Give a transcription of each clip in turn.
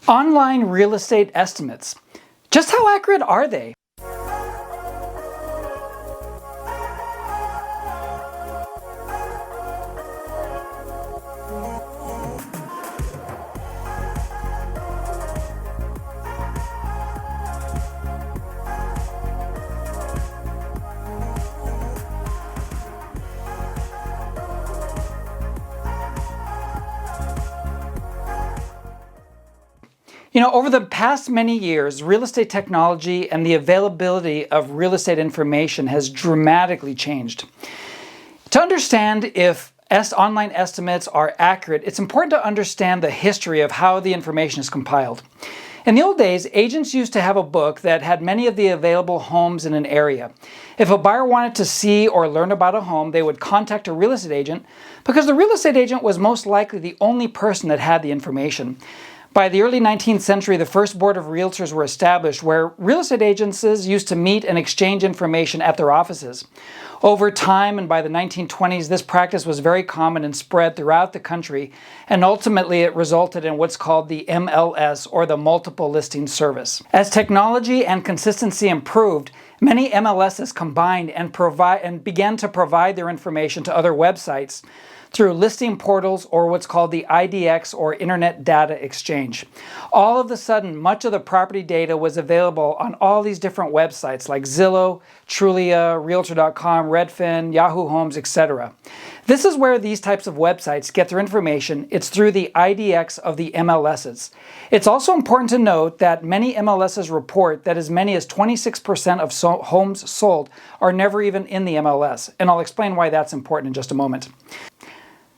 Online real estate estimates. Just how accurate are they? Over the past many years, real estate technology and the availability of real estate information has dramatically changed. To understand if online estimates are accurate, it's important to understand the history of how the information is compiled. In the old days, agents used to have a book that had many of the available homes in an area. If a buyer wanted to see or learn about a home, they would contact a real estate agent because the real estate agent was most likely the only person that had the information. By the early 19th century, the first board of realtors were established where real estate agencies used to meet and exchange information at their offices. Over time, and by the 1920s, this practice was very common and spread throughout the country, and ultimately it resulted in what's called the MLS, or the Multiple Listing Service. As technology and consistency improved, many MLSs combined and began to provide their information to other websites through listing portals, or what's called the IDX, or Internet Data Exchange. All of a sudden, much of the property data was available on all these different websites like Zillow, Trulia, Realtor.com, Redfin, Yahoo Homes, etc. This is where these types of websites get their information. It's through the IDX of the MLSs. It's also important to note that many MLSs report that as many as 26% of homes sold are never even in the MLS, and I'll explain why that's important in just a moment.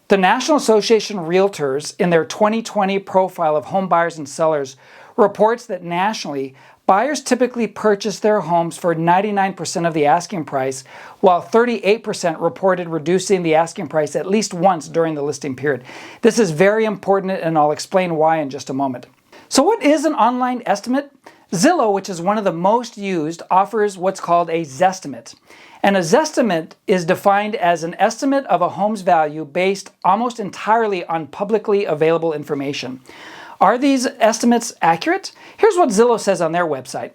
The National Association of Realtors, in their 2020 profile of home buyers and sellers, reports that nationally, buyers typically purchase their homes for 99% of the asking price, while 38% reported reducing the asking price at least once during the listing period. This is very important, and I'll explain why in just a moment. So what is an online estimate? Zillow, which is one of the most used, offers what's called a Zestimate. And a Zestimate is defined as an estimate of a home's value based almost entirely on publicly available information. Are these estimates accurate? Here's what Zillow says on their website.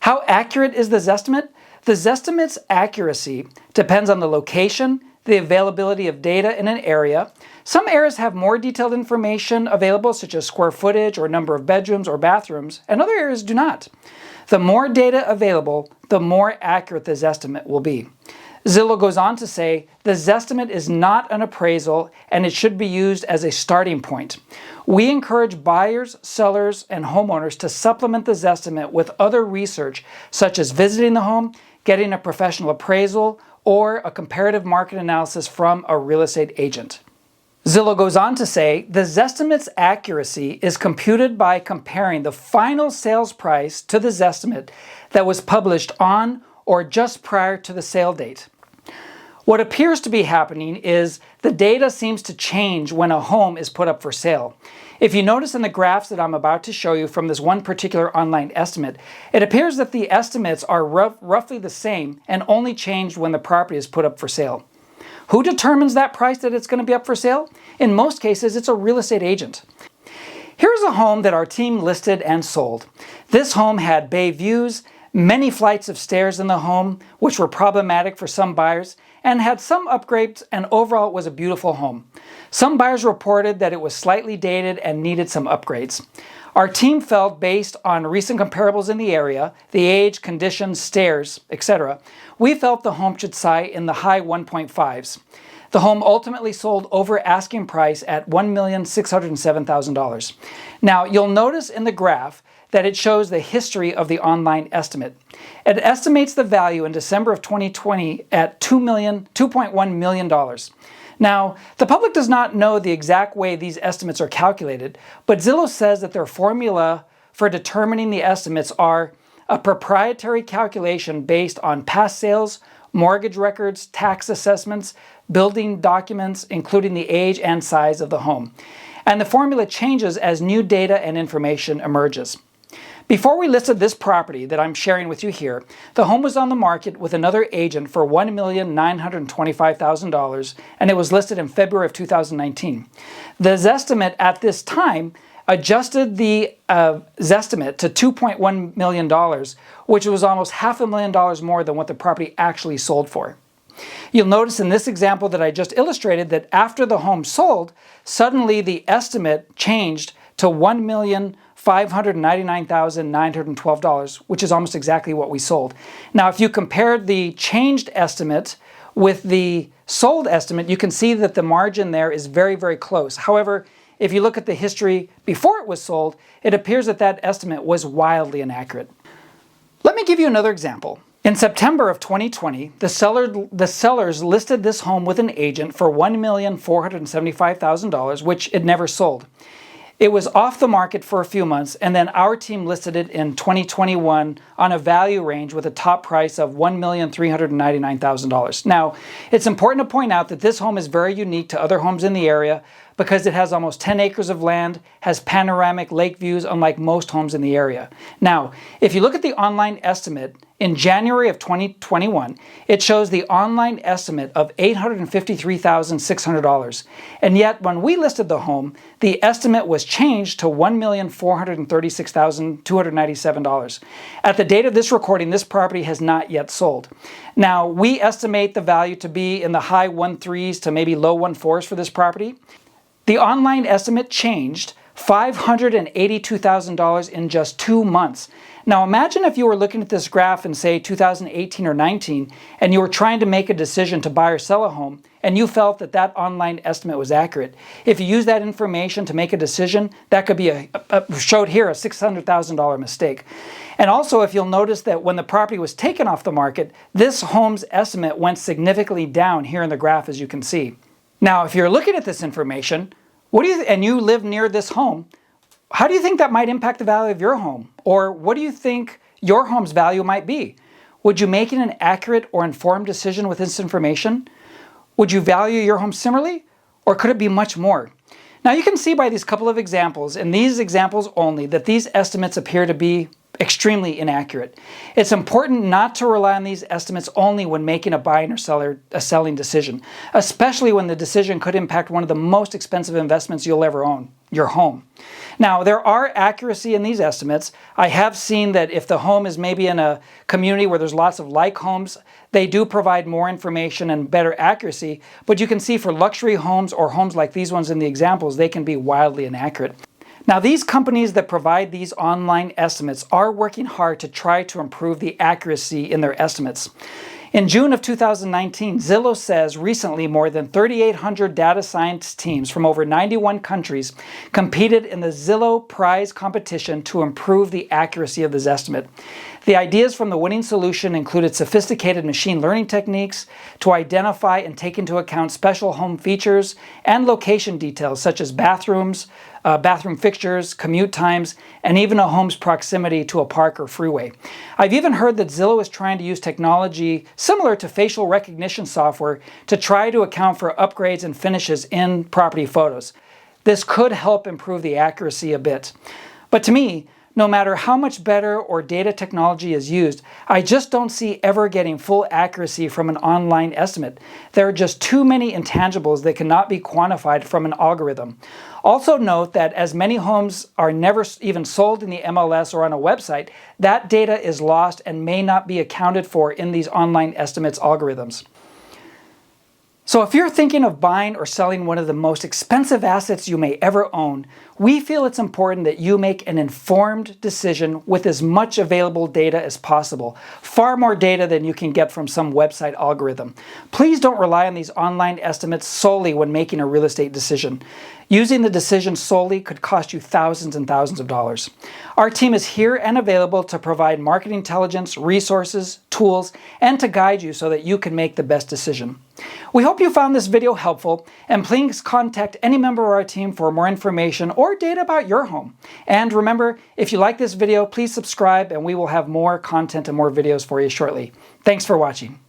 How accurate is the Zestimate? The Zestimate's accuracy depends on the location, the availability of data in an area. Some areas have more detailed information available, such as square footage or number of bedrooms or bathrooms, and other areas do not. The more data available, the more accurate the Zestimate will be. Zillow goes on to say, the Zestimate is not an appraisal and it should be used as a starting point. We encourage buyers, sellers, and homeowners to supplement the Zestimate with other research, such as visiting the home, getting a professional appraisal, or a comparative market analysis from a real estate agent. Zillow goes on to say, the Zestimate's accuracy is computed by comparing the final sales price to the Zestimate that was published on or just prior to the sale date. What appears to be happening is the data seems to change when a home is put up for sale. If you notice in the graphs that I'm about to show you from this one particular online estimate, it appears that the estimates are roughly the same and only changed when the property is put up for sale. Who determines that price that it's going to be up for sale? In most cases, it's a real estate agent. Here's a home that our team listed and sold. This home had bay views, many flights of stairs in the home, which were problematic for some buyers, and had some upgrades, and overall it was a beautiful home. Some buyers reported that it was slightly dated and needed some upgrades. Our team felt, based on recent comparables in the area, the age, conditions, stairs, etc., we felt the home should sell in the high 1.5s. The home ultimately sold over asking price at $1,607,000. Now, you'll notice in the graph that it shows the history of the online estimate. It estimates the value in December of 2020 at $2.1 million. Now, the public does not know the exact way these estimates are calculated, but Zillow says that their formula for determining the estimates are a proprietary calculation based on past sales, mortgage records, tax assessments, building documents, including the age and size of the home. And the formula changes as new data and information emerges. Before we listed this property that I'm sharing with you here, the home was on the market with another agent for $1,925,000, and it was listed in February of 2019. The Zestimate at this time adjusted the estimate to $2.1 million, which was almost $500,000 more than what the property actually sold for. You'll notice in this example that I just illustrated that after the home sold, suddenly the estimate changed to $1,599,912, which is almost exactly what we sold. Now, if you compared the changed estimate with the sold estimate, you can see that the margin there is very, very close. However, if you look at the history before it was sold, it appears that that estimate was wildly inaccurate. Let me give you another example. In September of 2020, the sellers listed this home with an agent for $1,475,000, which it never sold. It was off the market for a few months, and then our team listed it in 2021 on a value range with a top price of $1,399,000. Now, it's important to point out that this home is very unique to other homes in the area because it has almost 10 acres of land, has panoramic lake views unlike most homes in the area. Now, if you look at the online estimate, in January of 2021, it shows the online estimate of $853,600. And yet, when we listed the home, the estimate was changed to $1,436,297. At the date of this recording, this property has not yet sold. Now, we estimate the value to be in the high 1.3s to maybe low 1.4s for this property. The online estimate changed $582,000 in just 2 months. Now imagine if you were looking at this graph in say 2018 or 19 and you were trying to make a decision to buy or sell a home and you felt that that online estimate was accurate. If you use that information to make a decision, that could be showed here a $600,000 mistake. And also if you'll notice that when the property was taken off the market, this home's estimate went significantly down here in the graph as you can see. Now if you're looking at this information, and you live near this home, how do you think that might impact the value of your home? Or what do you think your home's value might be? Would you make an accurate or informed decision with this information? Would you value your home similarly? Or could it be much more? Now you can see by these couple of examples, and these examples only, that these estimates appear to be extremely inaccurate. It's important not to rely on these estimates only when making a buying or selling decision, especially when the decision could impact one of the most expensive investments you'll ever own, your home. Now, there are accuracy in these estimates. I have seen that if the home is maybe in a community where there's lots of like homes, they do provide more information and better accuracy, but you can see for luxury homes or homes like these ones in the examples, they can be wildly inaccurate. Now, these companies that provide these online estimates are working hard to try to improve the accuracy in their estimates. In June of 2019, Zillow says recently more than 3,800 data science teams from over 91 countries competed in the Zillow Prize competition to improve the accuracy of this estimate. The ideas from the winning solution included sophisticated machine learning techniques to identify and take into account special home features and location details such as bathrooms, bathroom fixtures, commute times, and even a home's proximity to a park or freeway. I've even heard that Zillow is trying to use technology similar to facial recognition software to try to account for upgrades and finishes in property photos. This could help improve the accuracy a bit. But to me, no matter how much better or data technology is used, I just don't see ever getting full accuracy from an online estimate. There are just too many intangibles that cannot be quantified from an algorithm. Also note that as many homes are never even sold in the MLS or on a website, that data is lost and may not be accounted for in these online estimates algorithms. So if you're thinking of buying or selling one of the most expensive assets you may ever own, we feel it's important that you make an informed decision with as much available data as possible, far more data than you can get from some website algorithm. Please don't rely on these online estimates solely when making a real estate decision. Using the decision solely could cost you thousands and thousands of dollars. Our team is here and available to provide market intelligence, resources, tools, and to guide you so that you can make the best decision. We hope you found this video helpful, and please contact any member of our team for more information or data about your home. And remember, if you like this video, please subscribe and we will have more content and more videos for you shortly. Thanks for watching.